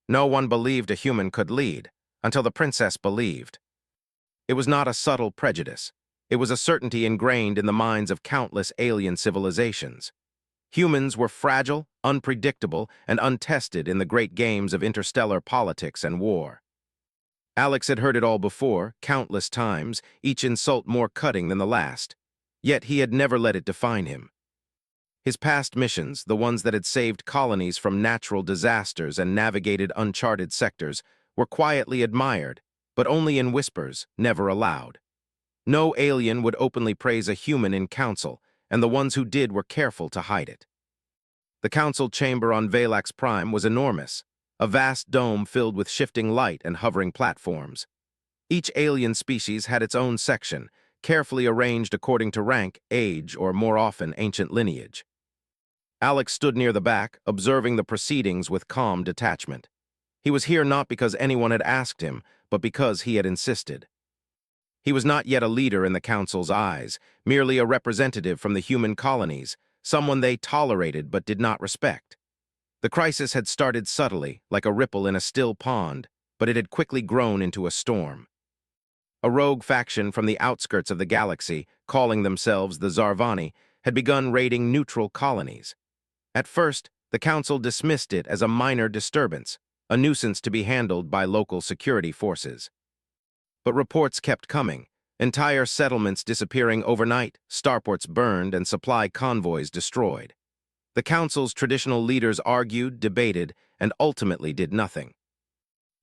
No one believed a human could lead, until the princess believed. It was not a subtle prejudice. It was a certainty ingrained in the minds of countless alien civilizations. Humans were fragile, unpredictable, and untested in the great games of interstellar politics and war. Alex had heard it all before, countless times, each insult more cutting than the last. Yet he had never let it define him. His past missions, the ones that had saved colonies from natural disasters and navigated uncharted sectors, were quietly admired, but only in whispers, never aloud. No alien would openly praise a human in council, and the ones who did were careful to hide it. The council chamber on Valax Prime was enormous, a vast dome filled with shifting light and hovering platforms. Each alien species had its own section, carefully arranged according to rank, age, or more often, ancient lineage. Alex stood near the back, observing the proceedings with calm detachment. He was here not because anyone had asked him, but because he had insisted. He was not yet a leader in the council's eyes, merely a representative from the human colonies, someone they tolerated but did not respect. The crisis had started subtly, like a ripple in a still pond, but it had quickly grown into a storm. A rogue faction from the outskirts of the galaxy, calling themselves the Zarvani, had begun raiding neutral colonies. At first, the council dismissed it as a minor disturbance, a nuisance to be handled by local security forces. But reports kept coming, entire settlements disappearing overnight, starports burned, and supply convoys destroyed. The council's traditional leaders argued, debated, and ultimately did nothing.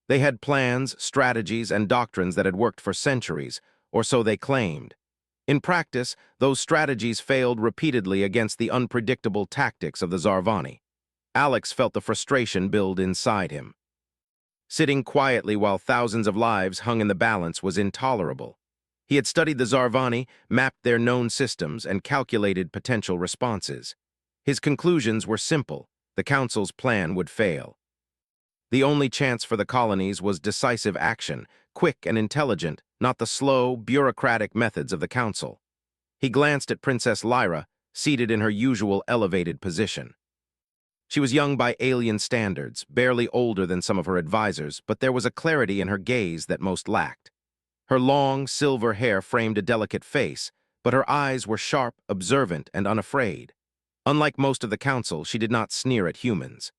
They had plans, strategies, and doctrines that had worked for centuries, or so they claimed. In practice, those strategies failed repeatedly against the unpredictable tactics of the Zarvani. Alex felt the frustration build inside him. Sitting quietly while thousands of lives hung in the balance was intolerable. He had studied the Zarvani, mapped their known systems, and calculated potential responses. His conclusions were simple: the Council's plan would fail. The only chance for the colonies was decisive action, quick and intelligent, not the slow, bureaucratic methods of the Council. He glanced at Princess Lyra, seated in her usual elevated position. She was young by alien standards, barely older than some of her advisors, but there was a clarity in her gaze that most lacked. Her long, silver hair framed a delicate face, but her eyes were sharp, observant, and unafraid. Unlike most of the Council, she did not sneer at humans.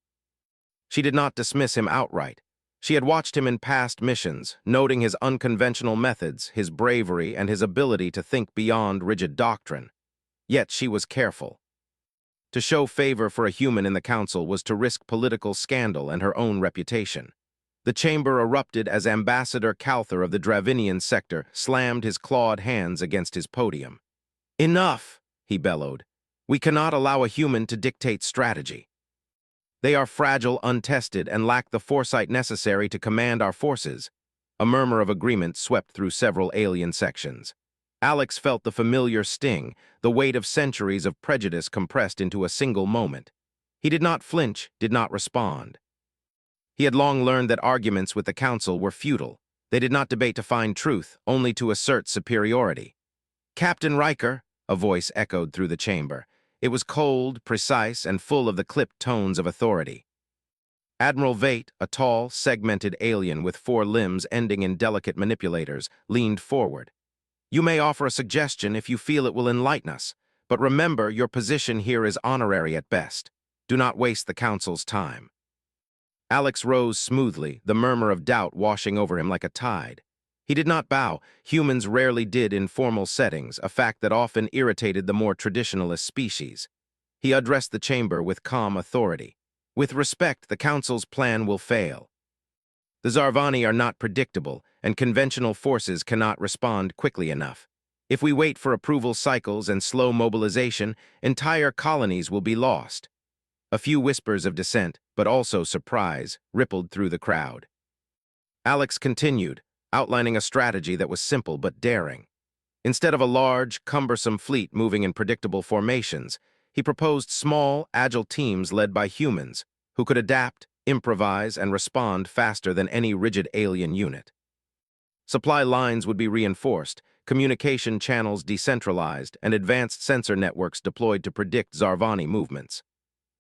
She did not dismiss him outright. She had watched him in past missions, noting his unconventional methods, his bravery, and his ability to think beyond rigid doctrine. Yet she was careful. To show favor for a human in the Council was to risk political scandal and her own reputation. The chamber erupted as Ambassador Calther of the Dravinian sector slammed his clawed hands against his podium. "Enough," he bellowed. "We cannot allow a human to dictate strategy. They are fragile, untested, and lack the foresight necessary to command our forces." A murmur of agreement swept through several alien sections. Alex felt the familiar sting, the weight of centuries of prejudice compressed into a single moment. He did not flinch, did not respond. He had long learned that arguments with the Council were futile. They did not debate to find truth, only to assert superiority. "Captain Riker," a voice echoed through the chamber. It was cold, precise, and full of the clipped tones of authority. Admiral Vate, a tall, segmented alien with 4 limbs ending in delicate manipulators, leaned forward. "You may offer a suggestion if you feel it will enlighten us, but remember your position here is honorary at best. Do not waste the Council's time." Alex rose smoothly, the murmur of doubt washing over him like a tide. He did not bow. Humans rarely did in formal settings, a fact that often irritated the more traditionalist species. He addressed the chamber with calm authority. "With respect, the Council's plan will fail. The Zarvani are not predictable, and conventional forces cannot respond quickly enough. If we wait for approval cycles and slow mobilization, entire colonies will be lost." A few whispers of dissent, but also surprise, rippled through the crowd. Alex continued, outlining a strategy that was simple but daring. Instead of a large, cumbersome fleet moving in predictable formations, he proposed small, agile teams led by humans who could adapt, improvise, and respond faster than any rigid alien unit. Supply lines would be reinforced, communication channels decentralized, and advanced sensor networks deployed to predict Zarvani movements.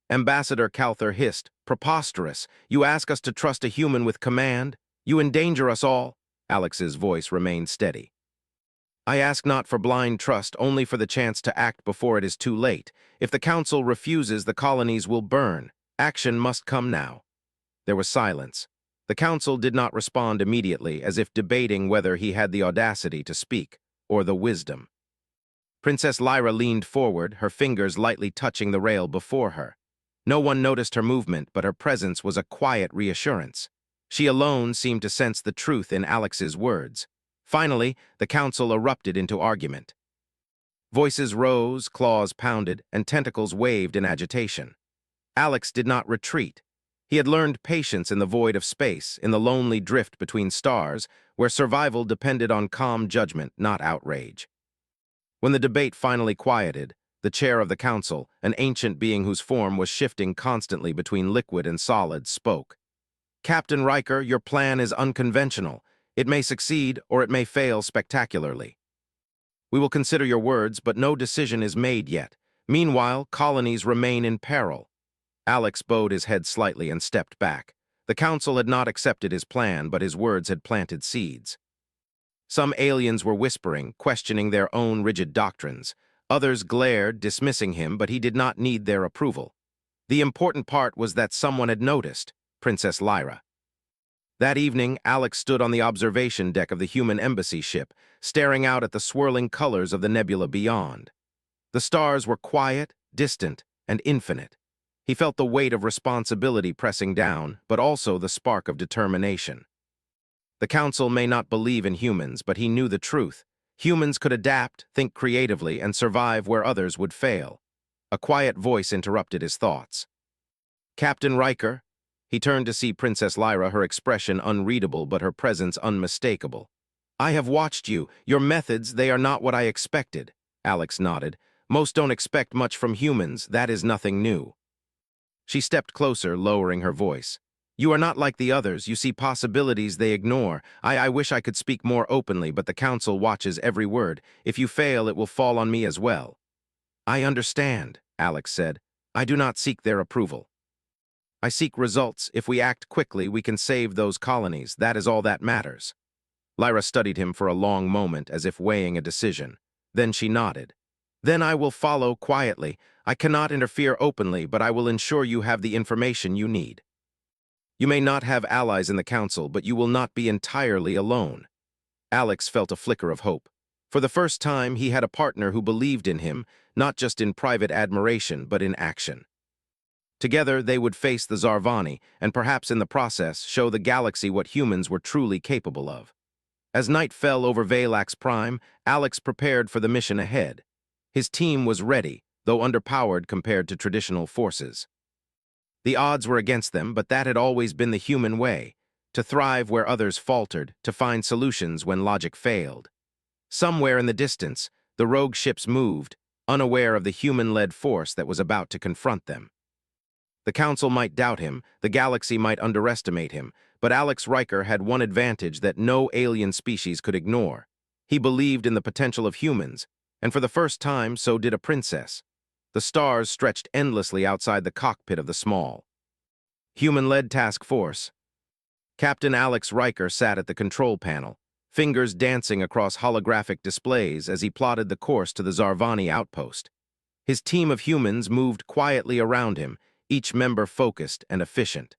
Ambassador Calther hissed, "Preposterous! You ask us to trust a human with command? You endanger us all." Alex's voice remained steady. "I ask not for blind trust, only for the chance to act before it is too late. If the Council refuses, the colonies will burn. Action must come now." There was silence. The Council did not respond immediately, as if debating whether he had the audacity to speak, or the wisdom. Princess Lyra leaned forward, her fingers lightly touching the rail before her. No one noticed her movement, but her presence was a quiet reassurance. She alone seemed to sense the truth in Alex's words. Finally, the council erupted into argument. Voices rose, claws pounded, and tentacles waved in agitation. Alex did not retreat. He had learned patience in the void of space, in the lonely drift between stars, where survival depended on calm judgment, not outrage. When the debate finally quieted, the chair of the council, an ancient being whose form was shifting constantly between liquid and solid, spoke. "Captain Riker, your plan is unconventional. It may succeed, or it may fail spectacularly. We will consider your words, but no decision is made yet. Meanwhile, colonies remain in peril." Alex bowed his head slightly and stepped back. The council had not accepted his plan, but his words had planted seeds. Some aliens were whispering, questioning their own rigid doctrines. Others glared, dismissing him, but he did not need their approval. The important part was that someone had noticed, Princess Lyra. That evening, Alex stood on the observation deck of the human embassy ship, staring out at the swirling colors of the nebula beyond. The stars were quiet, distant, and infinite. He felt the weight of responsibility pressing down, but also the spark of determination. The Council may not believe in humans, but he knew the truth. Humans could adapt, think creatively, and survive where others would fail. A quiet voice interrupted his thoughts. "Captain Riker." He turned to see Princess Lyra, her expression unreadable but her presence unmistakable. "I have watched you. Your methods, they are not what I expected." Alex nodded. "Most don't expect much from humans. That is nothing new." She stepped closer, lowering her voice. "You are not like the others. You see possibilities they ignore. I wish I could speak more openly, but the Council watches every word. If you fail, it will fall on me as well." "I understand," Alex said. "I do not seek their approval. I seek results. If we act quickly, we can save those colonies. That is all that matters." Lyra studied him for a long moment, as if weighing a decision. Then she nodded. "Then I will follow quietly. I cannot interfere openly, but I will ensure you have the information you need. You may not have allies in the Council, but you will not be entirely alone." Alex felt a flicker of hope. For the first time, he had a partner who believed in him, not just in private admiration, but in action. Together, they would face the Zarvani, and perhaps in the process, show the galaxy what humans were truly capable of. As night fell over Valax Prime, Alex prepared for the mission ahead. His team was ready, though underpowered compared to traditional forces. The odds were against them, but that had always been the human way, to thrive where others faltered, to find solutions when logic failed. Somewhere in the distance, the rogue ships moved, unaware of the human-led force that was about to confront them. The Council might doubt him, the galaxy might underestimate him, but Alex Riker had one advantage that no alien species could ignore. He believed in the potential of humans, and for the first time, so did a princess. The stars stretched endlessly outside the cockpit of the small, human-led task force. Captain Alex Riker sat at the control panel, fingers dancing across holographic displays as he plotted the course to the Zarvani outpost. His team of humans moved quietly around him, each member focused and efficient.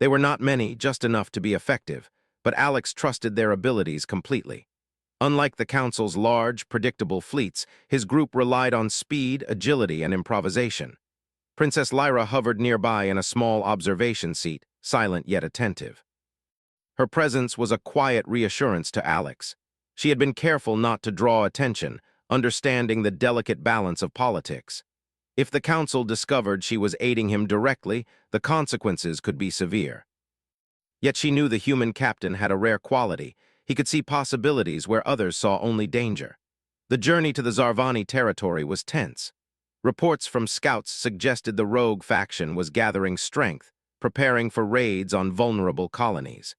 They were not many, just enough to be effective, but Alex trusted their abilities completely. Unlike the Council's large, predictable fleets, his group relied on speed, agility, and improvisation. Princess Lyra hovered nearby in a small observation seat, silent yet attentive. Her presence was a quiet reassurance to Alex. She had been careful not to draw attention, understanding the delicate balance of politics. If the Council discovered she was aiding him directly, the consequences could be severe. Yet she knew the human captain had a rare quality. He could see possibilities where others saw only danger. The journey to the Zarvani territory was tense. Reports from scouts suggested the rogue faction was gathering strength, preparing for raids on vulnerable colonies.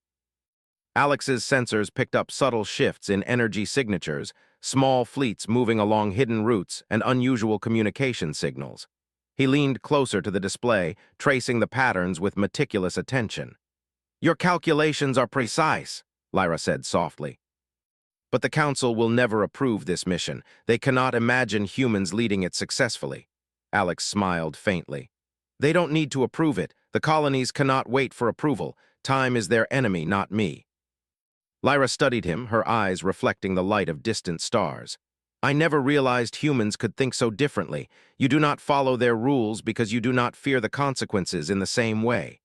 Alex's sensors picked up subtle shifts in energy signatures, small fleets moving along hidden routes, and unusual communication signals. He leaned closer to the display, tracing the patterns with meticulous attention. "Your calculations are precise," Lyra said softly. "But the Council will never approve this mission. They cannot imagine humans leading it successfully." Alex smiled faintly. "They don't need to approve it. The colonies cannot wait for approval. Time is their enemy, not me." Lyra studied him, her eyes reflecting the light of distant stars. "I never realized humans could think so differently. You do not follow their rules because you do not fear the consequences in the same way."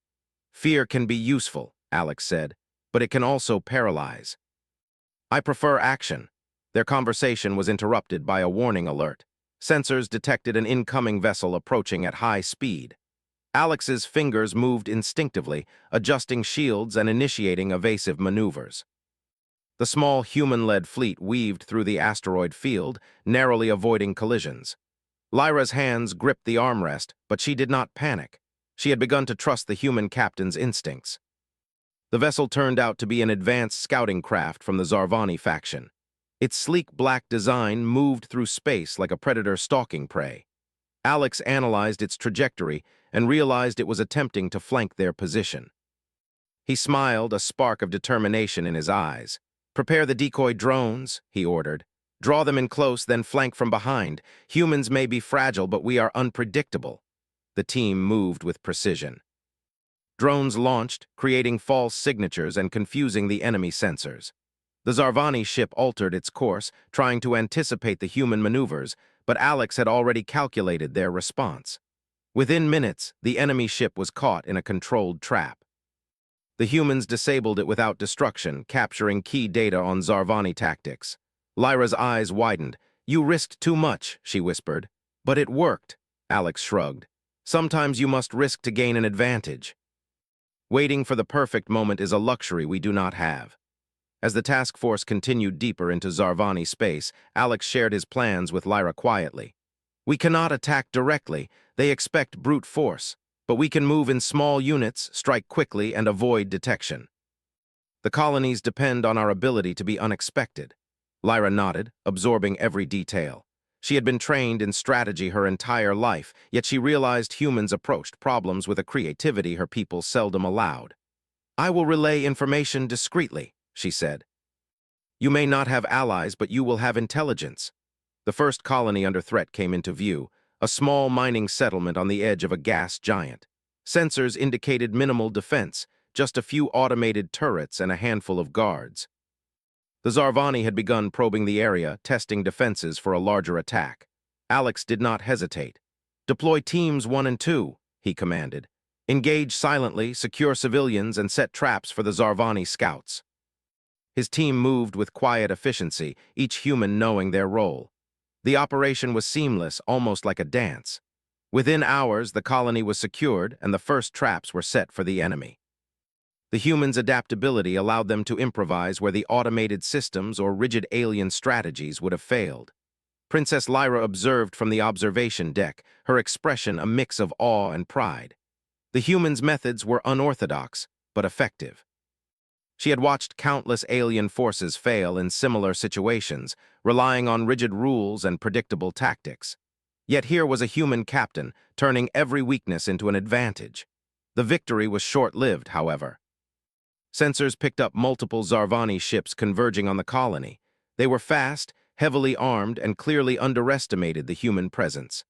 "Fear can be useful," Alex said, "but it can also paralyze." "I prefer action." Their conversation was interrupted by a warning alert. Sensors detected an incoming vessel approaching at high speed. Alex's fingers moved instinctively, adjusting shields and initiating evasive maneuvers. The small human-led fleet weaved through the asteroid field, narrowly avoiding collisions. Lyra's hands gripped the armrest, but she did not panic. She had begun to trust the human captain's instincts. The vessel turned out to be an advanced scouting craft from the Zarvani faction. Its sleek black design moved through space like a predator stalking prey. Alex analyzed its trajectory and realized it was attempting to flank their position. He smiled, a spark of determination in his eyes. "Prepare the decoy drones," he ordered. "Draw them in close, then flank from behind. Humans may be fragile, but we are unpredictable." The team moved with precision. Drones launched, creating false signatures and confusing the enemy sensors. The Zarvani ship altered its course, trying to anticipate the human maneuvers, but Alex had already calculated their response. Within minutes, the enemy ship was caught in a controlled trap. The humans disabled it without destruction, capturing key data on Zarvani tactics. Lyra's eyes widened. "You risked too much," she whispered. "But it worked," Alex shrugged. "Sometimes you must risk to gain an advantage." Waiting for the perfect moment is a luxury we do not have. As the task force continued deeper into Zarvani space, Alex shared his plans with Lyra quietly. "We cannot attack directly. They expect brute force. But we can move in small units, strike quickly, and avoid detection. The colonies depend on our ability to be unexpected." Lyra nodded, absorbing every detail. She had been trained in strategy her entire life, yet she realized humans approached problems with a creativity her people seldom allowed. "I will relay information discreetly," she said. "You may not have allies, but you will have intelligence." The first colony under threat came into view, a small mining settlement on the edge of a gas giant. Sensors indicated minimal defense, just a few automated turrets and a handful of guards. The Zarvani had begun probing the area, testing defenses for a larger attack. Alex did not hesitate. "Deploy teams 1 and 2, he commanded. "Engage silently, secure civilians, and set traps for the Zarvani scouts." His team moved with quiet efficiency, each human knowing their role. The operation was seamless, almost like a dance. Within hours, the colony was secured, and the first traps were set for the enemy. The humans' adaptability allowed them to improvise where the automated systems or rigid alien strategies would have failed. Princess Lyra observed from the observation deck, her expression a mix of awe and pride. The humans' methods were unorthodox, but effective. She had watched countless alien forces fail in similar situations, relying on rigid rules and predictable tactics. Yet here was a human captain, turning every weakness into an advantage. The victory was short-lived, however. Sensors picked up multiple Zarvani ships converging on the colony. They were fast, heavily armed, and clearly underestimated the human presence.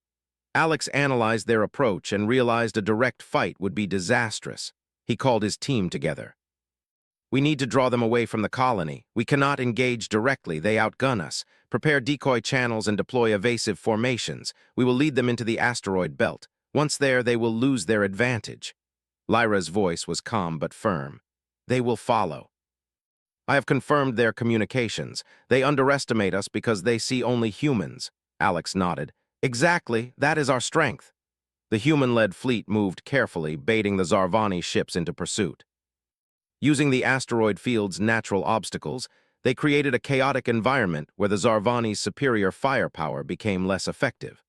Alex analyzed their approach and realized a direct fight would be disastrous. He called his team together. "We need to draw them away from the colony. We cannot engage directly. They outgun us. Prepare decoy channels and deploy evasive formations. We will lead them into the asteroid belt. Once there, they will lose their advantage." Lyra's voice was calm but firm. "They will follow. I have confirmed their communications. They underestimate us because they see only humans." Alex nodded. "Exactly, that is our strength." The human-led fleet moved carefully, baiting the Zarvani ships into pursuit. Using the asteroid field's natural obstacles, they created a chaotic environment where the Zarvani's superior firepower became less effective.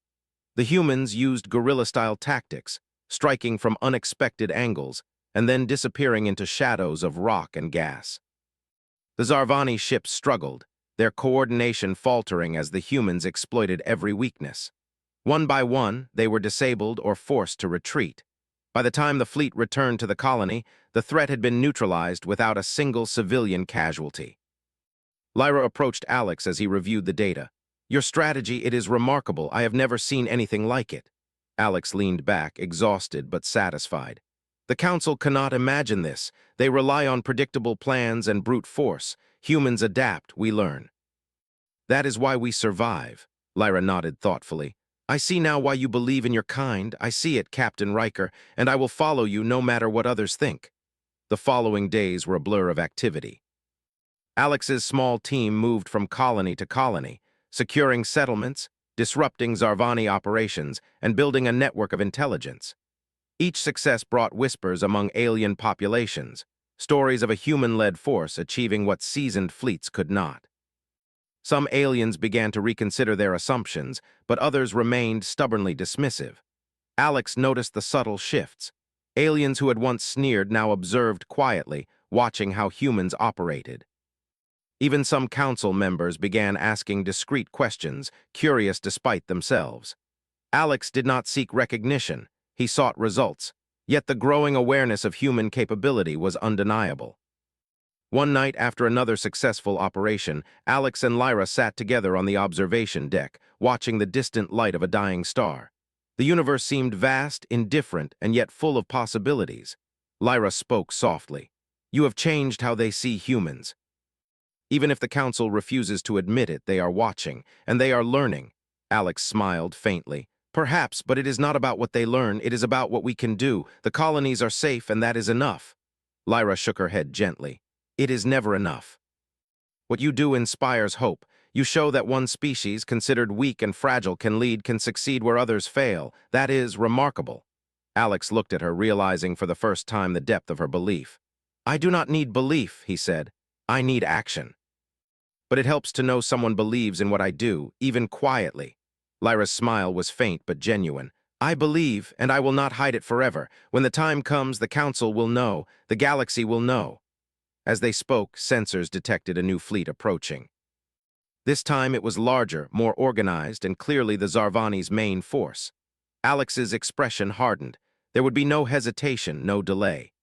The humans used guerrilla-style tactics, striking from unexpected angles, and then disappearing into shadows of rock and gas. The Zarvani ships struggled, their coordination faltering as the humans exploited every weakness. One by one, they were disabled or forced to retreat. By the time the fleet returned to the colony, the threat had been neutralized without a single civilian casualty. Lyra approached Alex as he reviewed the data. "Your strategy, it is remarkable. I have never seen anything like it." Alex leaned back, exhausted but satisfied. "The Council cannot imagine this. They rely on predictable plans and brute force. Humans adapt, we learn." "That is why we survive," Lyra nodded thoughtfully. "I see now why you believe in your kind. I see it, Captain Riker, and I will follow you no matter what others think." The following days were a blur of activity. Alex's small team moved from colony to colony, securing settlements, disrupting Zarvani operations, and building a network of intelligence. Each success brought whispers among alien populations, stories of a human-led force achieving what seasoned fleets could not. Some aliens began to reconsider their assumptions, but others remained stubbornly dismissive. Alex noticed the subtle shifts. Aliens who had once sneered now observed quietly, watching how humans operated. Even some council members began asking discreet questions, curious despite themselves. Alex did not seek recognition, he sought results, yet the growing awareness of human capability was undeniable. One night after another successful operation, Alex and Lyra sat together on the observation deck, watching the distant light of a dying star. The universe seemed vast, indifferent, and yet full of possibilities. Lyra spoke softly. "You have changed how they see humans. Even if the Council refuses to admit it, they are watching, and they are learning." Alex smiled faintly. "Perhaps, but it is not about what they learn, it is about what we can do. The colonies are safe, and that is enough." Lyra shook her head gently. "It is never enough. What you do inspires hope. You show that one species, considered weak and fragile, can succeed where others fail. That is remarkable." Alex looked at her, realizing for the first time the depth of her belief. "I do not need belief," he said. "I need action. But it helps to know someone believes in what I do, even quietly." Lyra's smile was faint but genuine. "I believe, and I will not hide it forever. When the time comes, the Council will know, the galaxy will know." As they spoke, sensors detected a new fleet approaching. This time it was larger, more organized, and clearly the Zarvani's main force. Alex's expression hardened. There would be no hesitation, no delay.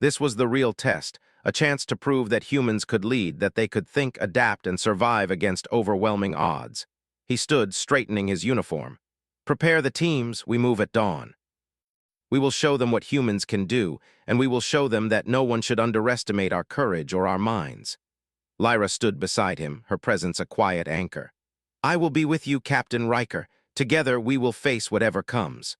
This was the real test, a chance to prove that humans could lead, that they could think, adapt, and survive against overwhelming odds. He stood, straightening his uniform. "Prepare the teams, we move at dawn. We will show them what humans can do, and we will show them that no one should underestimate our courage or our minds." Lyra stood beside him, her presence a quiet anchor. "I will be with you, Captain Riker. Together we will face whatever comes."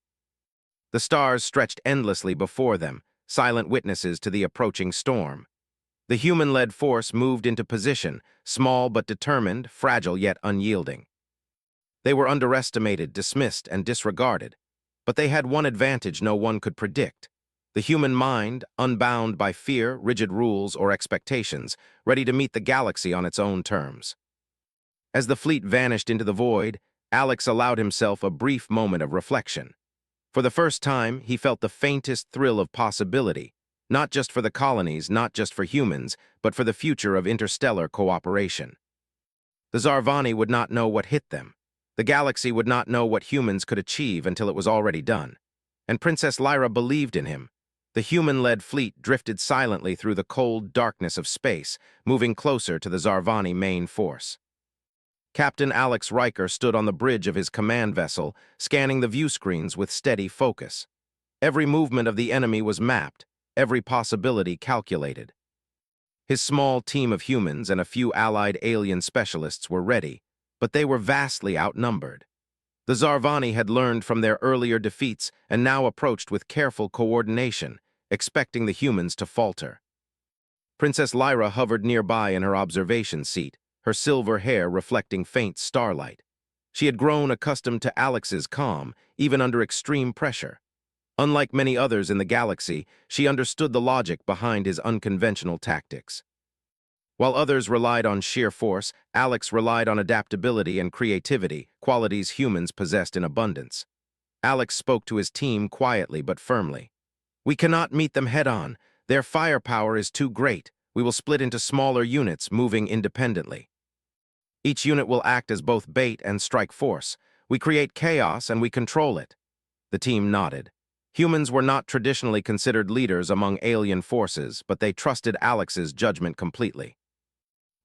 The stars stretched endlessly before them, silent witnesses to the approaching storm. The human-led force moved into position, small but determined, fragile yet unyielding. They were underestimated, dismissed, and disregarded. But they had one advantage no one could predict: the human mind, unbound by fear, rigid rules, or expectations, ready to meet the galaxy on its own terms. As the fleet vanished into the void, Alex allowed himself a brief moment of reflection. For the first time, he felt the faintest thrill of possibility, not just for the colonies, not just for humans, but for the future of interstellar cooperation. The Zarvani would not know what hit them. The galaxy would not know what humans could achieve until it was already done. And Princess Lyra believed in him. The human-led fleet drifted silently through the cold darkness of space, moving closer to the Zarvani main force. Captain Alex Riker stood on the bridge of his command vessel, scanning the view screens with steady focus. Every movement of the enemy was mapped, every possibility calculated. His small team of humans and a few allied alien specialists were ready, but they were vastly outnumbered. The Zarvani had learned from their earlier defeats and now approached with careful coordination, expecting the humans to falter. Princess Lyra hovered nearby in her observation seat, her silver hair reflecting faint starlight. She had grown accustomed to Alex's calm, even under extreme pressure. Unlike many others in the galaxy, she understood the logic behind his unconventional tactics. While others relied on sheer force, Alex relied on adaptability and creativity, qualities humans possessed in abundance. Alex spoke to his team quietly but firmly. "We cannot meet them head-on. Their firepower is too great. We will split into smaller units, moving independently. Each unit will act as both bait and strike force. We create chaos and we control it. The team nodded. Humans were not traditionally considered leaders among alien forces, but they trusted Alex's judgment completely.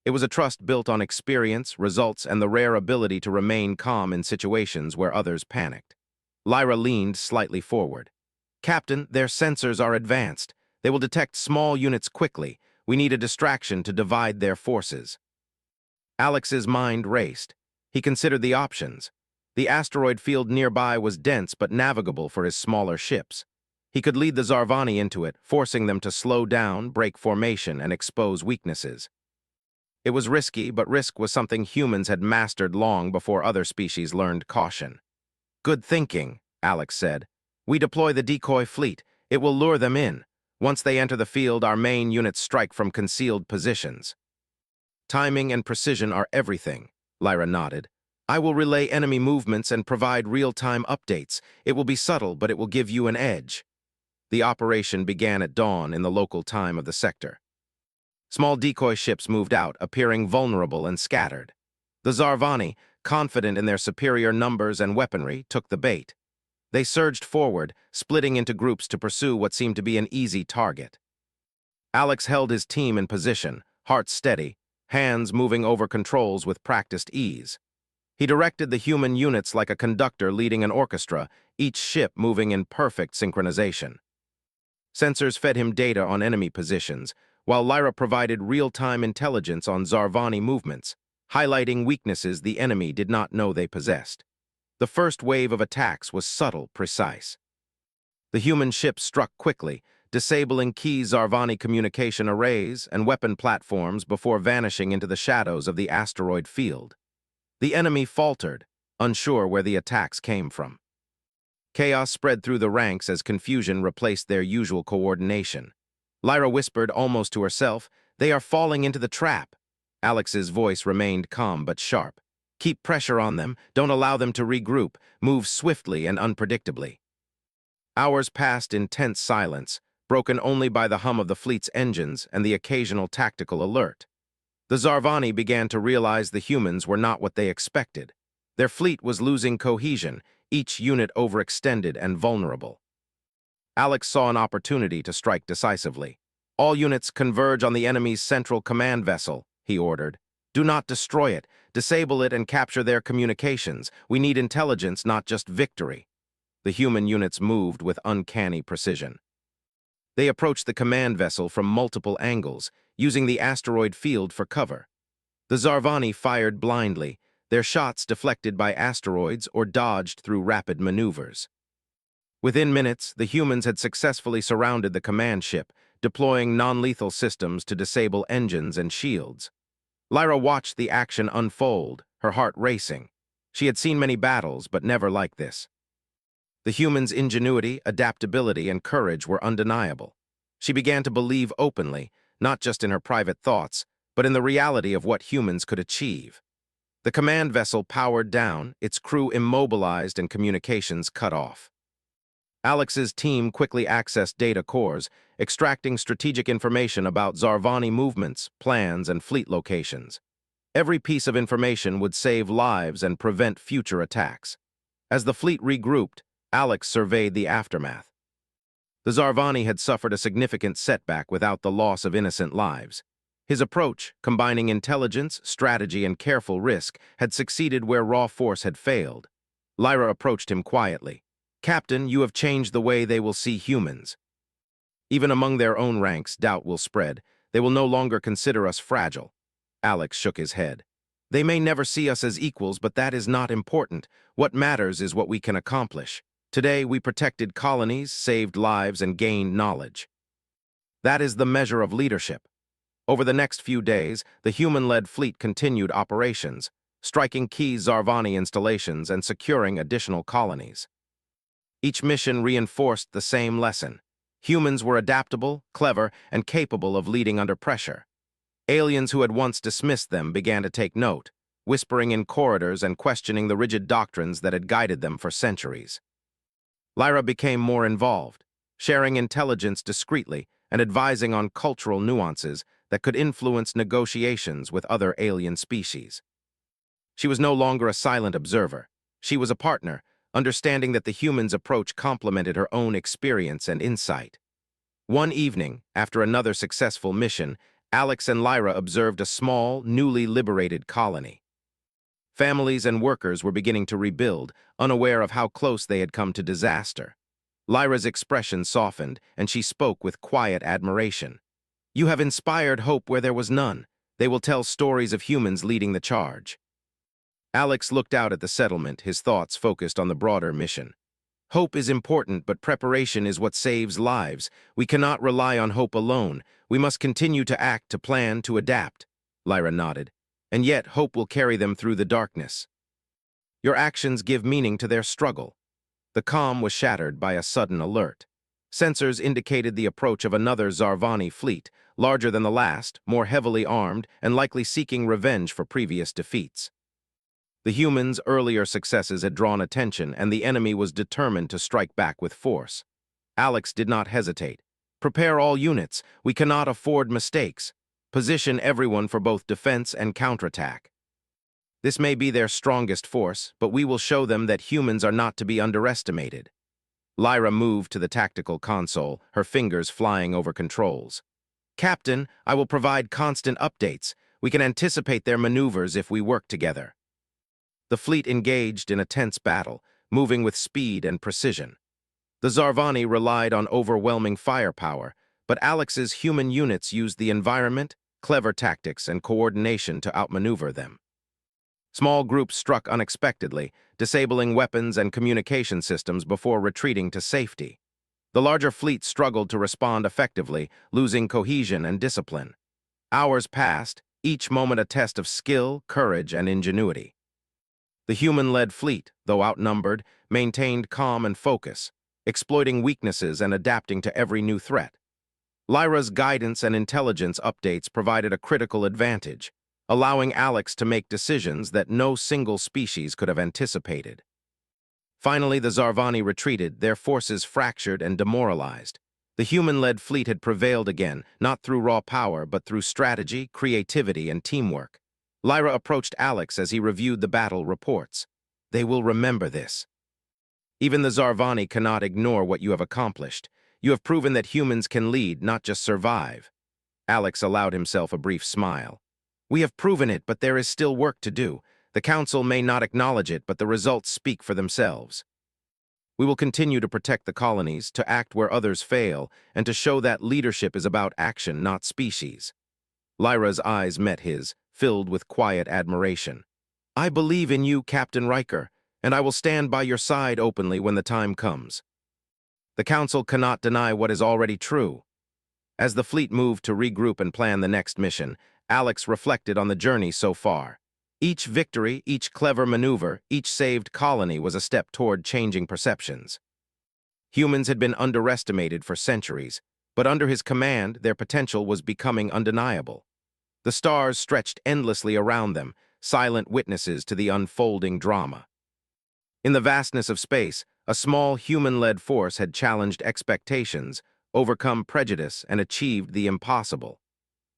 It was a trust built on experience, results, and the rare ability to remain calm in situations where others panicked. Lyra leaned slightly forward. "Captain, their sensors are advanced. They will detect small units quickly. We need a distraction to divide their forces." Alex's mind raced. He considered the options. The asteroid field nearby was dense but navigable for his smaller ships. He could lead the Zarvani into it, forcing them to slow down, break formation, and expose weaknesses. It was risky, but risk was something humans had mastered long before other species learned caution. "Good thinking," Alex said. "We deploy the decoy fleet. It will lure them in. Once they enter the field, our main units strike from concealed positions." "Timing and precision are everything," Lyra nodded. "I will relay enemy movements and provide real-time updates. It will be subtle, but it will give you an edge." The operation began at dawn in the local time of the sector. Small decoy ships moved out, appearing vulnerable and scattered. The Zarvani, confident in their superior numbers and weaponry, took the bait. They surged forward, splitting into groups to pursue what seemed to be an easy target. Alex held his team in position, heart steady, hands moving over controls with practiced ease. He directed the human units like a conductor leading an orchestra, each ship moving in perfect synchronization. Sensors fed him data on enemy positions, while Lyra provided real-time intelligence on Zarvani movements, highlighting weaknesses the enemy did not know they possessed. The first wave of attacks was subtle, precise. The human ships struck quickly, disabling key Zarvani communication arrays and weapon platforms before vanishing into the shadows of the asteroid field. The enemy faltered, unsure where the attacks came from. Chaos spread through the ranks as confusion replaced their usual coordination. Lyra whispered almost to herself, "They are falling into the trap." Alex's voice remained calm but sharp. "Keep pressure on them, don't allow them to regroup, move swiftly and unpredictably." Hours passed in tense silence, broken only by the hum of the fleet's engines and the occasional tactical alert. The Zarvani began to realize the humans were not what they expected. Their fleet was losing cohesion, each unit overextended and vulnerable. Alex saw an opportunity to strike decisively. "All units converge on the enemy's central command vessel," he ordered. "Do not destroy it. Disable it and capture their communications. We need intelligence, not just victory." The human units moved with uncanny precision. They approached the command vessel from multiple angles, using the asteroid field for cover. The Zarvani fired blindly, their shots deflected by asteroids or dodged through rapid maneuvers. Within minutes, the humans had successfully surrounded the command ship, deploying non-lethal systems to disable engines and shields. Lyra watched the action unfold, her heart racing. She had seen many battles, but never like this. The humans' ingenuity, adaptability, and courage were undeniable. She began to believe openly, not just in her private thoughts, but in the reality of what humans could achieve. The command vessel powered down, its crew immobilized and communications cut off. Alex's team quickly accessed data cores, extracting strategic information about Zarvani movements, plans, and fleet locations. Every piece of information would save lives and prevent future attacks. As the fleet regrouped, Alex surveyed the aftermath. The Zarvani had suffered a significant setback without the loss of innocent lives. His approach, combining intelligence, strategy, and careful risk, had succeeded where raw force had failed. Lyra approached him quietly. "Captain, you have changed the way they will see humans. Even among their own ranks, doubt will spread. They will no longer consider us fragile." Alex shook his head. "They may never see us as equals, but that is not important. What matters is what we can accomplish. Today, we protected colonies, saved lives, and gained knowledge. That is the measure of leadership." Over the next few days, the human-led fleet continued operations, striking key Zarvani installations and securing additional colonies. Each mission reinforced the same lesson. Humans were adaptable, clever, and capable of leading under pressure. Aliens who had once dismissed them began to take note, whispering in corridors and questioning the rigid doctrines that had guided them for centuries. Lyra became more involved, sharing intelligence discreetly and advising on cultural nuances that could influence negotiations with other alien species. She was no longer a silent observer. She was a partner, understanding that the humans' approach complemented her own experience and insight. One evening, after another successful mission, Alex and Lyra observed a small, newly liberated colony. Families and workers were beginning to rebuild, unaware of how close they had come to disaster. Lyra's expression softened, and she spoke with quiet admiration. "You have inspired hope where there was none. They will tell stories of humans leading the charge." Alex looked out at the settlement, his thoughts focused on the broader mission. Hope is important, but preparation is what saves lives. We cannot rely on hope alone. We must continue to act, to plan, to adapt. Lyra nodded. And yet, hope will carry them through the darkness. Your actions give meaning to their struggle. The calm was shattered by a sudden alert. Sensors indicated the approach of another Zarvani fleet, larger than the last, more heavily armed, and likely seeking revenge for previous defeats. The humans' earlier successes had drawn attention, and the enemy was determined to strike back with force. Alex did not hesitate. "Prepare all units. We cannot afford mistakes. Position everyone for both defense and counterattack. This may be their strongest force, but we will show them that humans are not to be underestimated." Lyra moved to the tactical console, her fingers flying over controls. "Captain, I will provide constant updates. We can anticipate their maneuvers if we work together." The fleet engaged in a tense battle, moving with speed and precision. The Zarvani relied on overwhelming firepower, but Alex's human units used the environment, clever tactics, and coordination to outmaneuver them. Small groups struck unexpectedly, disabling weapons and communication systems before retreating to safety. The larger fleet struggled to respond effectively, losing cohesion and discipline. Hours passed, each moment a test of skill, courage, and ingenuity. The human-led fleet, though outnumbered, maintained calm and focus, exploiting weaknesses and adapting to every new threat. Lyra's guidance and intelligence updates provided a critical advantage, allowing Alex to make decisions that no single species could have anticipated. Finally, the Zarvani retreated, their forces fractured and demoralized. The human-led fleet had prevailed again, not through raw power, but through strategy, creativity, and teamwork. Lyra approached Alex as he reviewed the battle reports. "They will remember this. Even the Zarvani cannot ignore what you have accomplished. You have proven that humans can lead, not just survive." Alex allowed himself a brief smile. "We have proven it, but there is still work to do. The Council may not acknowledge it, but the results speak for themselves. We will continue to protect the colonies, to act where others fail, and to show that leadership is about action, not species." Lyra's eyes met his, filled with quiet admiration. "I believe in you, Captain Riker, and I will stand by your side openly when the time comes." The Council cannot deny what is already true. As the fleet moved to regroup and plan the next mission, Alex reflected on the journey so far. Each victory, each clever maneuver, each saved colony was a step toward changing perceptions. Humans had been underestimated for centuries, but under his command, their potential was becoming undeniable. The stars stretched endlessly around them, silent witnesses to the unfolding drama. In the vastness of space, a small human-led force had challenged expectations, overcome prejudice, and achieved the impossible.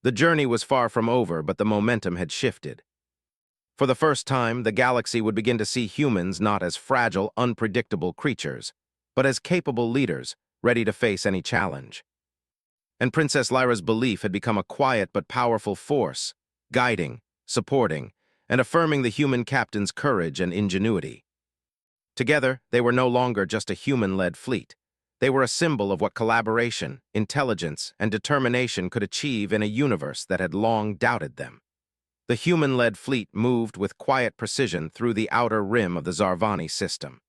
The journey was far from over, but the momentum had shifted. For the first time, the galaxy would begin to see humans not as fragile, unpredictable creatures, but as capable leaders, ready to face any challenge. And Princess Lyra's belief had become a quiet but powerful force, guiding, supporting, and affirming the human captain's courage and ingenuity. Together, they were no longer just a human-led fleet. They were a symbol of what collaboration, intelligence, and determination could achieve in a universe that had long doubted them. The human-led fleet moved with quiet precision through the outer rim of the Zarvani system.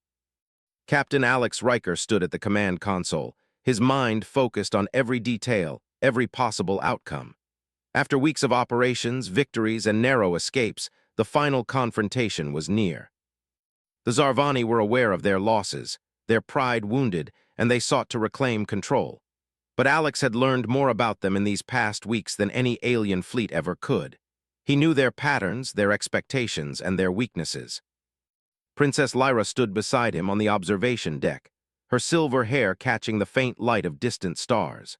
Captain Alex Riker stood at the command console, his mind focused on every detail, every possible outcome. After weeks of operations, victories, and narrow escapes, the final confrontation was near. The Zarvani were aware of their losses, their pride wounded, and they sought to reclaim control. But Alex had learned more about them in these past weeks than any alien fleet ever could. He knew their patterns, their expectations, and their weaknesses. Princess Lyra stood beside him on the observation deck, her silver hair catching the faint light of distant stars.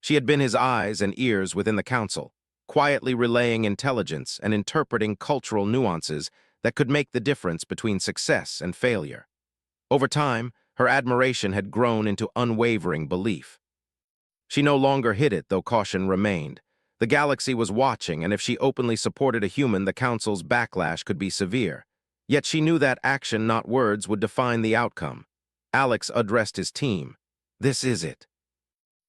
She had been his eyes and ears within the Council, quietly relaying intelligence and interpreting cultural nuances that could make the difference between success and failure. Over time, her admiration had grown into unwavering belief. She no longer hid it, though caution remained. The galaxy was watching, and if she openly supported a human, the Council's backlash could be severe. Yet she knew that action, not words, would define the outcome. Alex addressed his team. "This is it.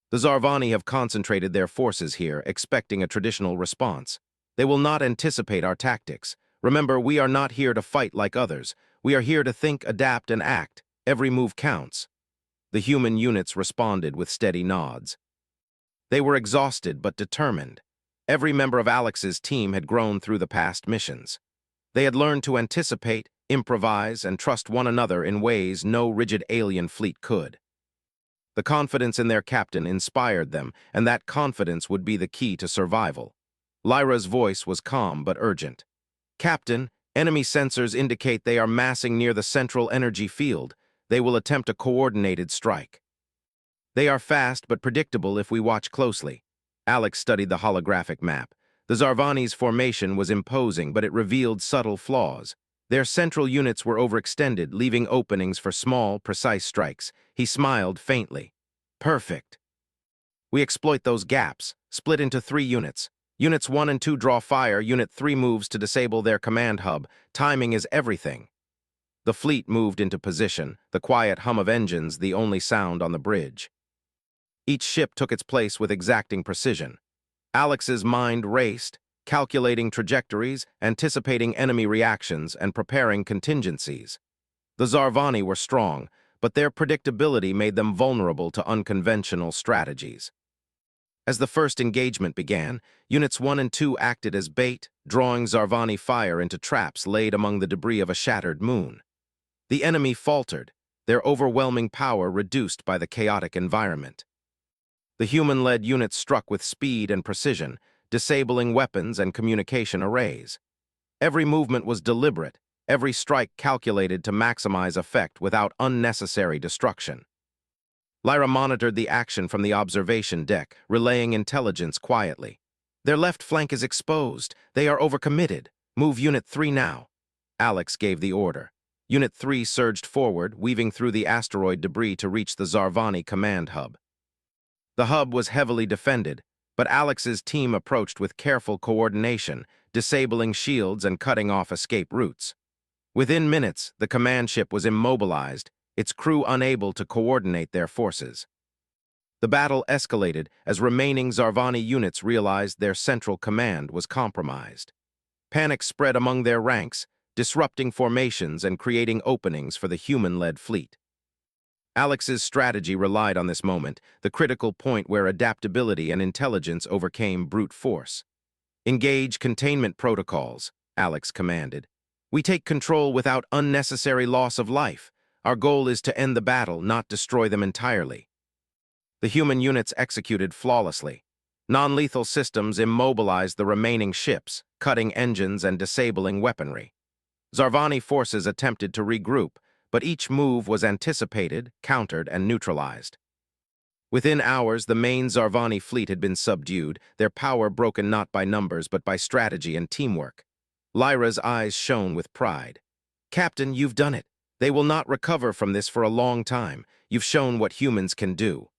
The Zarvani have concentrated their forces here, expecting a traditional response. They will not anticipate our tactics. Remember, we are not here to fight like others. We are here to think, adapt, and act. Every move counts." The human units responded with steady nods. They were exhausted but determined. Every member of Alex's team had grown through the past missions. They had learned to anticipate, improvise, and trust one another in ways no rigid alien fleet could. The confidence in their captain inspired them, and that confidence would be the key to survival. Lyra's voice was calm but urgent. "Captain, enemy sensors indicate they are massing near the central energy field. They will attempt a coordinated strike. They are fast but predictable if we watch closely." Alex studied the holographic map. The Zarvani's formation was imposing, but it revealed subtle flaws. Their central units were overextended, leaving openings for small, precise strikes. He smiled faintly. "Perfect. We exploit those gaps, split into 3 units. Units 1 and 2 draw fire, Unit 3 moves to disable their command hub. Timing is everything." The fleet moved into position, the quiet hum of engines the only sound on the bridge. Each ship took its place with exacting precision. Alex's mind raced, calculating trajectories, anticipating enemy reactions, and preparing contingencies. The Zarvani were strong, but their predictability made them vulnerable to unconventional strategies. As the first engagement began, Units 1 and 2 acted as bait, drawing Zarvani fire into traps laid among the debris of a shattered moon. The enemy faltered, their overwhelming power reduced by the chaotic environment. The human-led units struck with speed and precision, disabling weapons and communication arrays. Every movement was deliberate, every strike calculated to maximize effect without unnecessary destruction. Lyra monitored the action from the observation deck, relaying intelligence quietly. "Their left flank is exposed. They are overcommitted. Move Unit 3 now." Alex gave the order. Unit 3 surged forward, weaving through the asteroid debris to reach the Zarvani command hub. The hub was heavily defended, but Alex's team approached with careful coordination, disabling shields and cutting off escape routes. Within minutes, the command ship was immobilized, its crew unable to coordinate their forces. The battle escalated as remaining Zarvani units realized their central command was compromised. Panic spread among their ranks, disrupting formations and creating openings for the human-led fleet. Alex's strategy relied on this moment, the critical point where adaptability and intelligence overcame brute force. "Engage containment protocols," Alex commanded. "We take control without unnecessary loss of life. Our goal is to end the battle, not destroy them entirely." The human units executed flawlessly. Non-lethal systems immobilized the remaining ships, cutting engines and disabling weaponry. Zarvani forces attempted to regroup, but each move was anticipated, countered, and neutralized. Within hours, the main Zarvani fleet had been subdued, their power broken not by numbers but by strategy and teamwork. Lyra's eyes shone with pride. "Captain, you've done it. They will not recover from this for a long time. You've shown what humans can do."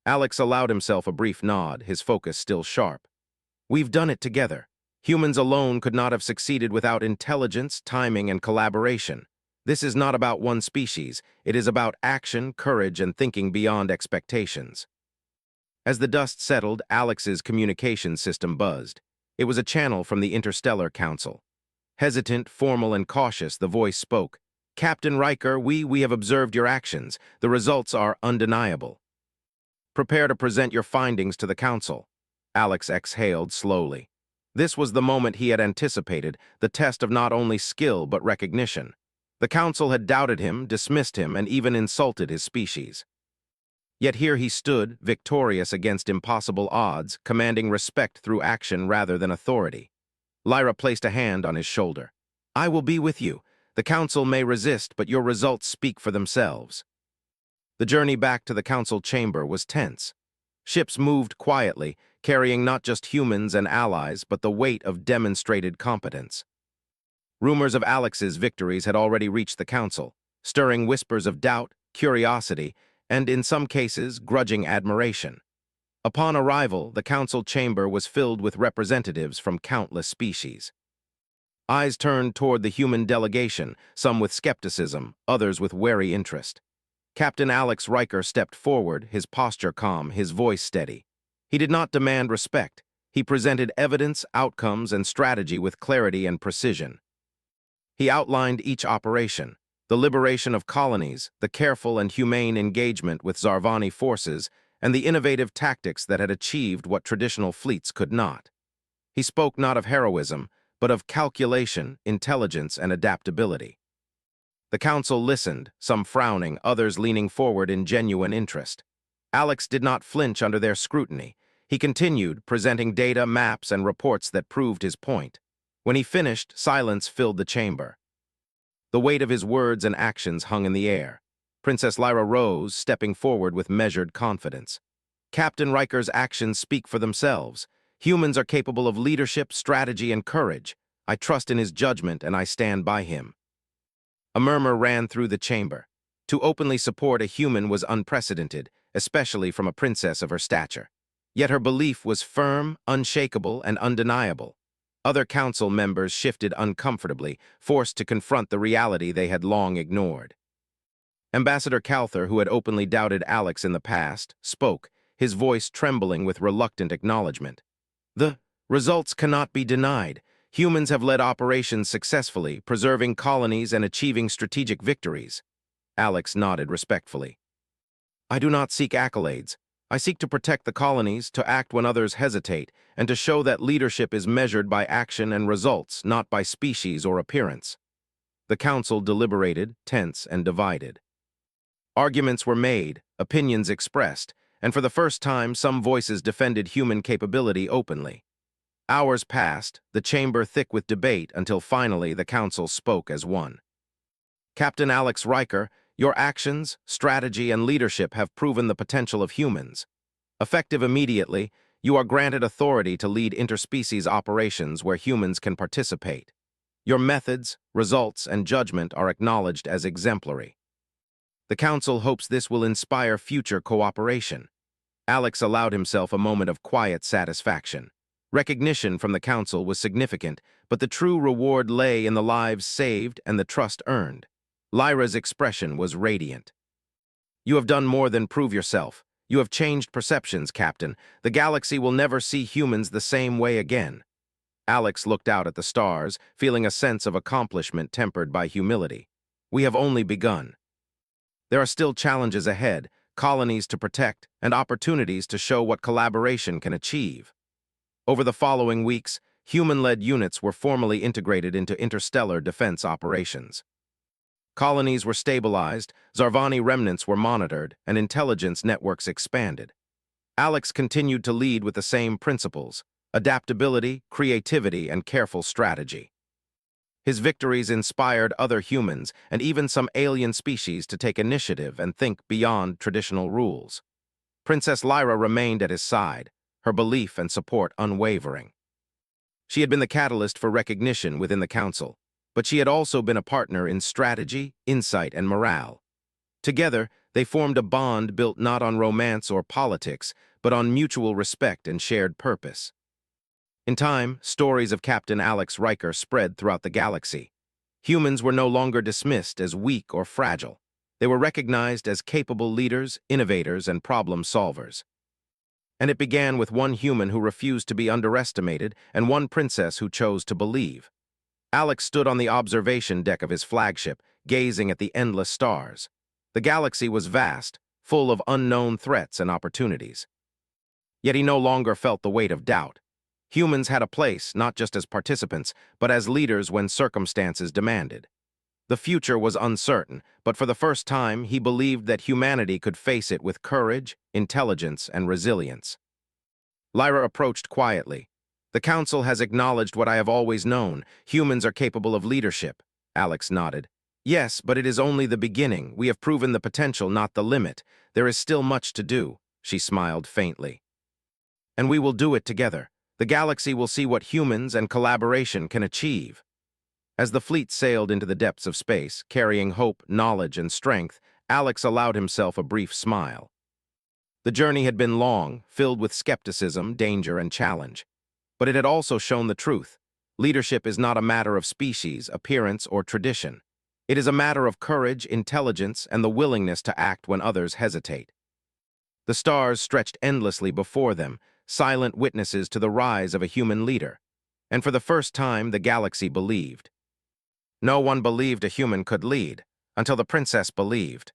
Alex allowed himself a brief nod, his focus still sharp. "We've done it together. Humans alone could not have succeeded without intelligence, timing, and collaboration. This is not about one species. It is about action, courage, and thinking beyond expectations." As the dust settled, Alex's communication system buzzed. It was a channel from the Interstellar Council. Hesitant, formal, and cautious, the voice spoke. "Captain Riker, we have observed your actions. The results are undeniable. Prepare to present your findings to the Council." Alex exhaled slowly. This was the moment he had anticipated, the test of not only skill but recognition. The Council had doubted him, dismissed him, and even insulted his species. Yet here he stood, victorious against impossible odds, commanding respect through action rather than authority. Lyra placed a hand on his shoulder. "I will be with you. The Council may resist, but your results speak for themselves." The journey back to the Council chamber was tense. Ships moved quietly, carrying not just humans and allies, but the weight of demonstrated competence. Rumors of Alex's victories had already reached the council, stirring whispers of doubt, curiosity, and, in some cases, grudging admiration. Upon arrival, the council chamber was filled with representatives from countless species. Eyes turned toward the human delegation, some with skepticism, others with wary interest. Captain Alex Riker stepped forward, his posture calm, his voice steady. He did not demand respect. He presented evidence, outcomes, and strategy with clarity and precision. He outlined each operation, the liberation of colonies, the careful and humane engagement with Zarvani forces, and the innovative tactics that had achieved what traditional fleets could not. He spoke not of heroism, but of calculation, intelligence, and adaptability. The council listened, some frowning, others leaning forward in genuine interest. Alex did not flinch under their scrutiny. He continued, presenting data, maps, and reports that proved his point. When he finished, silence filled the chamber. The weight of his words and actions hung in the air. Princess Lyra rose, stepping forward with measured confidence. Captain Riker's actions speak for themselves. Humans are capable of leadership, strategy, and courage. I trust in his judgment, and I stand by him. A murmur ran through the chamber. To openly support a human was unprecedented, especially from a princess of her stature. Yet her belief was firm, unshakable, and undeniable. Other council members shifted uncomfortably, forced to confront the reality they had long ignored. Ambassador Calther, who had openly doubted Alex in the past, spoke, his voice trembling with reluctant acknowledgement. The results cannot be denied. Humans have led operations successfully, preserving colonies and achieving strategic victories. Alex nodded respectfully. I do not seek accolades. I seek to protect the colonies, to act when others hesitate, and to show that leadership is measured by action and results, not by species or appearance. The council deliberated, tense and divided. Arguments were made, opinions expressed, and for the first time some voices defended human capability openly. Hours passed, the chamber thick with debate, until finally the council spoke as one. Captain Alex Riker, your actions, strategy, and leadership have proven the potential of humans. Effective immediately, you are granted authority to lead interspecies operations where humans can participate. Your methods, results, and judgment are acknowledged as exemplary. The council hopes this will inspire future cooperation. Alex allowed himself a moment of quiet satisfaction. Recognition from the council was significant, but the true reward lay in the lives saved and the trust earned. Lyra's expression was radiant. You have done more than prove yourself. You have changed perceptions, Captain. The galaxy will never see humans the same way again. Alex looked out at the stars, feeling a sense of accomplishment tempered by humility. We have only begun. There are still challenges ahead, colonies to protect, and opportunities to show what collaboration can achieve. Over the following weeks, human-led units were formally integrated into interstellar defense operations. Colonies were stabilized, Zarvani remnants were monitored, and intelligence networks expanded. Alex continued to lead with the same principles: adaptability, creativity, and careful strategy. His victories inspired other humans and even some alien species to take initiative and think beyond traditional rules. Princess Lyra remained at his side, her belief and support unwavering. She had been the catalyst for recognition within the council, but she had also been a partner in strategy, insight, and morale. Together, they formed a bond built not on romance or politics, but on mutual respect and shared purpose. In time, stories of Captain Alex Riker spread throughout the galaxy. Humans were no longer dismissed as weak or fragile. They were recognized as capable leaders, innovators, and problem solvers. And it began with one human who refused to be underestimated and one princess who chose to believe. Alex stood on the observation deck of his flagship, gazing at the endless stars. The galaxy was vast, full of unknown threats and opportunities. Yet he no longer felt the weight of doubt. Humans had a place, not just as participants, but as leaders when circumstances demanded. The future was uncertain, but for the first time, he believed that humanity could face it with courage, intelligence, and resilience. Lyra approached quietly. The council has acknowledged what I have always known. Humans are capable of leadership. Alex nodded. Yes, but it is only the beginning. We have proven the potential, not the limit. There is still much to do. She smiled faintly. And we will do it together. The galaxy will see what humans and collaboration can achieve. As the fleet sailed into the depths of space, carrying hope, knowledge, and strength, Alex allowed himself a brief smile. The journey had been long, filled with skepticism, danger, and challenge. But it had also shown the truth. Leadership is not a matter of species, appearance, or tradition. It is a matter of courage, intelligence, and the willingness to act when others hesitate. The stars stretched endlessly before them, silent witnesses to the rise of a human leader. And for the first time, the galaxy believed. No one believed a human could lead, until the princess believed.